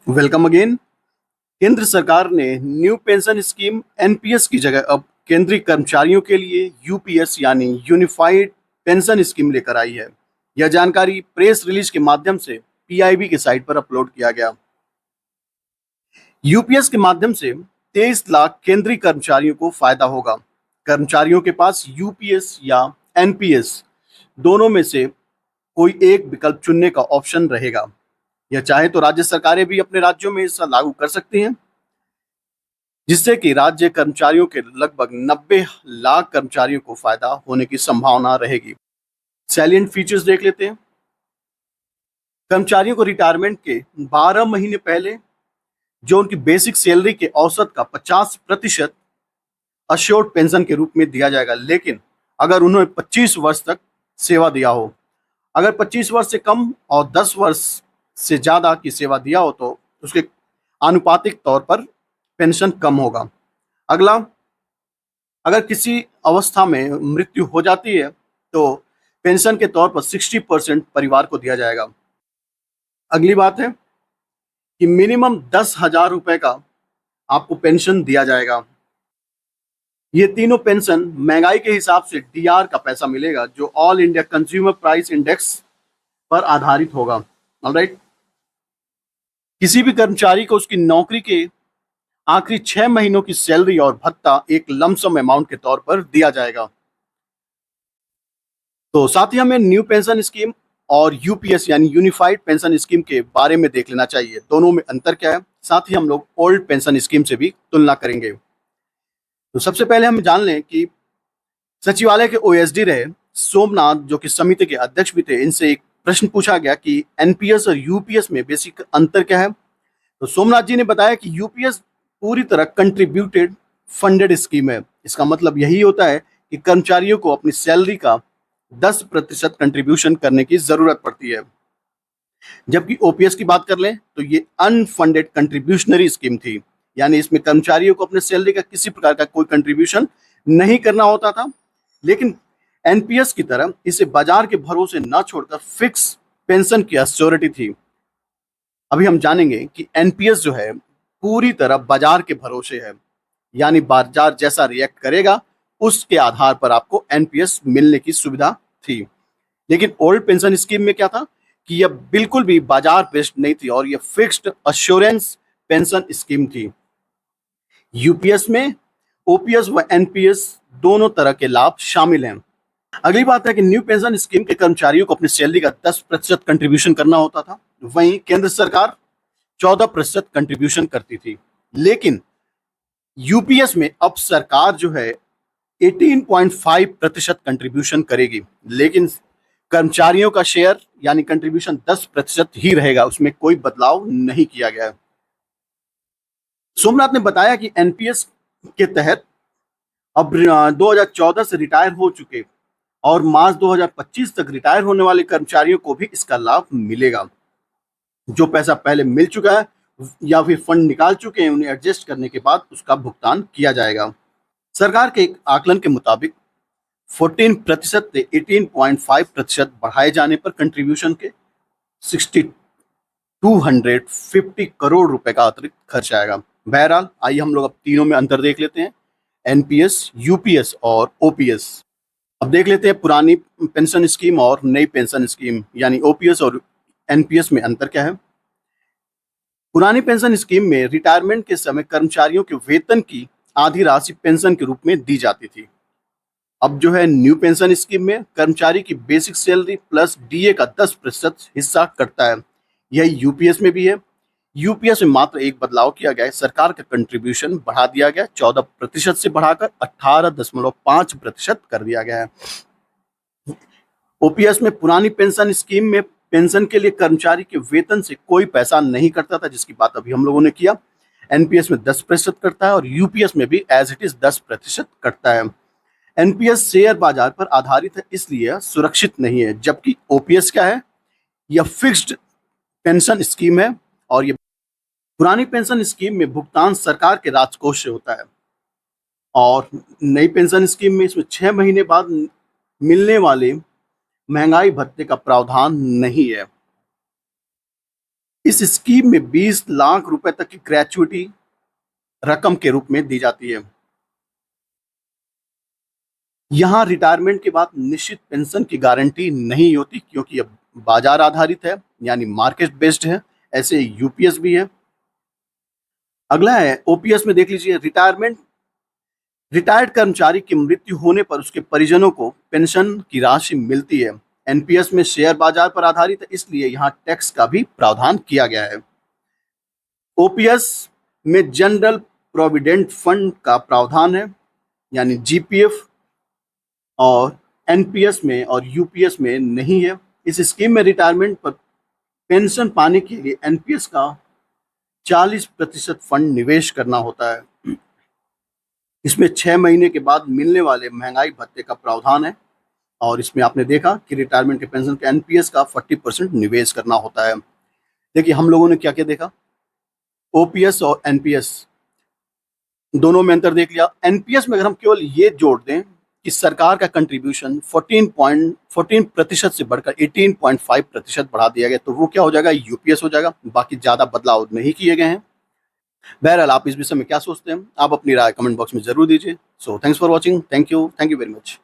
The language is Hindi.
Welcome again. केंद्र सरकार ने न्यू पेंशन स्कीम एनपीएस की जगह अब केंद्रीय कर्मचारियों के लिए यूपीएस यानी यूनिफाइड पेंशन स्कीम लेकर आई है। यह जानकारी प्रेस रिलीज के माध्यम से पीआईबी की साइट पर अपलोड किया गया। यूपीएस के माध्यम से 23 लाख केंद्रीय कर्मचारियों को फायदा होगा। कर्मचारियों के पास यूपीएस या एनपीएस दोनों में से कोई एक विकल्प चुनने का ऑप्शन रहेगा। यह चाहे तो राज्य सरकारें भी अपने राज्यों में इसका लागू कर सकती हैं, जिससे कि राज्य कर्मचारियों के लगभग 90 लाख कर्मचारियों को फायदा होने की संभावना रहेगी। सैलिएंट फीचर्स देख लेते हैं। कर्मचारियों को रिटायरमेंट के 12 महीने पहले जो उनकी बेसिक सैलरी के औसत का 50% अश्योर्ड पेंशन के रूप में दिया जाएगा, लेकिन अगर उन्होंने 25 वर्ष तक सेवा दिया हो, अगर 25 वर्ष से कम और 10 वर्ष से ज्यादा की सेवा दिया हो तो उसके आनुपातिक तौर पर पेंशन कम होगा। अगला, अगर किसी अवस्था में मृत्यु हो जाती है तो पेंशन के तौर पर 60% परिवार को दिया जाएगा। अगली बात है कि मिनिमम 10,000 रुपए का आपको पेंशन दिया जाएगा। ये तीनों पेंशन महंगाई के हिसाब से डीआर का पैसा मिलेगा, जो all India consumer price index पर आधारित होगा। ऑलराइट, किसी भी कर्मचारी को उसकी नौकरी के आखिरी 6 महीनों की सैलरी और भत्ता एक लमसम अमाउंट के तौर पर दिया जाएगा। तो साथ ही हमें न्यू पेंशन स्कीम और यूपीएस यानी यूनिफाइड पेंशन स्कीम के बारे में देख लेना चाहिए, दोनों में अंतर क्या है। साथ ही हम लोग ओल्ड पेंशन स्कीम से भी तुलना करेंगे। तो सबसे पहले हम जान लें कि सचिवालय के ओएसडी रहे सोमनाथ, जो कि समिति के अध्यक्ष भी थे, इनसे एक प्रश्न पूछा गया कि एनपीएस और यूपीएस में बेसिक अंतर क्या है। तो सोमनाथ जी ने बताया कि यूपीएस पूरी तरह कंट्रीब्यूटेड फंडेड स्कीम है। इसका मतलब यही होता है कि कर्मचारियों को अपनी सैलरी का 10% कंट्रीब्यूशन करने की जरूरत पड़ती है। जबकि ओपीएस की बात कर लें तो ये अनफंडेड कंट्रीब्यूशनरी स्कीम थी, यानी इसमें कर्मचारियों को अपने सैलरी का किसी प्रकार का कोई कंट्रीब्यूशन नहीं करना होता था। लेकिन एनपीएस की तरह इसे बाजार के भरोसे न छोड़कर फिक्स पेंशन की अश्योरिटी थी। अभी हम जानेंगे कि एनपीएस जो है पूरी तरह बाजार के भरोसे है, यानी बाजार जैसा रिएक्ट करेगा उसके आधार पर आपको एनपीएस मिलने की सुविधा थी। लेकिन ओल्ड पेंशन स्कीम में क्या था कि यह बिल्कुल भी बाजार बेस्ड नहीं थी और यह फिक्स्ड अश्योरेंस पेंशन स्कीम थी। यूपीएस में ओपीएस व एनपीएस दोनों तरह के लाभ शामिल हैं। अगली बात है कि न्यू पेंशन स्कीम के कर्मचारियों को अपनी सैलरी का 10% कंट्रीब्यूशन करना होता था, वहीं केंद्र सरकार 14% कंट्रीब्यूशन करती थी। लेकिन यूपीएस में अब सरकार जो है 18.5% कंट्रीब्यूशन करेगी, लेकिन कर्मचारियों का शेयर यानी कंट्रीब्यूशन 10% ही रहेगा, उसमें कोई बदलाव नहीं किया गया है। सोमनाथ ने बताया कि एनपीएस के तहत अब 2014 से रिटायर हो चुके और मार्च 2025 तक रिटायर होने वाले कर्मचारियों को भी इसका लाभ मिलेगा। जो पैसा पहले मिल चुका है या फिर फंड निकाल चुके हैं, उन्हें एडजस्ट करने के बाद उसका भुगतान किया जाएगा। सरकार के एक आकलन के मुताबिक 14% से 18.5% बढ़ाए जाने पर कंट्रीब्यूशन के 6250 करोड़ रुपए का अतिरिक्त खर्च आएगा। बहरहाल, आइए हम लोग अब तीनों में अंतर देख लेते हैं, एनपीएस, यूपीएस और ओपीएस। अब देख लेते हैं पुरानी पेंशन स्कीम और नई पेंशन स्कीम यानी ओपीएस और एनपीएस में अंतर क्या है। पुरानी पेंशन स्कीम में रिटायरमेंट के समय कर्मचारियों के वेतन की आधी राशि पेंशन के रूप में दी जाती थी। अब जो है न्यू पेंशन स्कीम में कर्मचारी की बेसिक सैलरी प्लस डीए का 10% हिस्सा कटता है। यही यूपीएस में भी है। यूपीएस में मात्र एक बदलाव किया गया है, सरकार का कंट्रीब्यूशन बढ़ा दिया गया, 14% से बढ़ाकर 18.5% कर दिया गया है। ओपीएस में पुरानी पेंशन स्कीम में पेंशन के लिए कर्मचारी के वेतन से कोई पैसा नहीं कटता था, जिसकी बात अभी हम लोगों ने किया। एनपीएस में 10% कटता है और यूपीएस में भी एज इट इज 10% कटता है। एनपीएस शेयर बाजार पर आधारित है, इसलिए सुरक्षित नहीं है, जबकि ओपीएस क्या है, यह फिक्स्ड पेंशन स्कीम है और ये पुरानी पेंशन स्कीम में भुगतान सरकार के राजकोष से होता है और नई पेंशन स्कीम में इसमें 6 महीने बाद मिलने वाले महंगाई भत्ते का प्रावधान नहीं है। इस स्कीम में 20 लाख रुपए तक की ग्रेचुइटी रकम के रूप में दी जाती है। यहाँ रिटायरमेंट के बाद निश्चित पेंशन की गारंटी नहीं होती, क्योंकि अब बाजार आधारित है, यानी मार्केट बेस्ड है। ऐसे यूपीएस भी है। अगला है ओपीएस में देख लीजिए, रिटायर्ड कर्मचारी की मृत्यु होने पर उसके परिजनों को पेंशन की राशि मिलती है। एनपीएस में शेयर बाजार पर आधारित है, इसलिए यहाँ टैक्स का भी प्रावधान किया गया है। ओपीएस में जनरल प्रोविडेंट फंड का प्रावधान है, यानी जीपीएफ, और एनपीएस में और यूपीएस में नहीं है। इस स्कीम में रिटायरमेंट पर पेंशन पाने के लिए एनपीएस का 40% फंड निवेश करना होता है। इसमें 6 महीने के बाद मिलने वाले महंगाई भत्ते का प्रावधान है, और इसमें आपने देखा कि रिटायरमेंट के पेंशन के एनपीएस का 40% निवेश करना होता है। देखिए हम लोगों ने क्या क्या देखा, ओपीएस और एनपीएस दोनों में अंतर देख लिया। एनपीएस में अगर हम केवल ये जोड़ दें कि सरकार का कंट्रीब्यूशन 14% से बढ़कर 18.5% बढ़ा दिया गया, तो वो क्या हो जाएगा, यूपीएस हो जाएगा। बाकी ज्यादा बदलाव नहीं किए गए हैं। बहरहाल आप इस विषय में क्या सोचते हैं, आप अपनी राय कमेंट बॉक्स में जरूर दीजिए। So thanks for watching, thank you very much.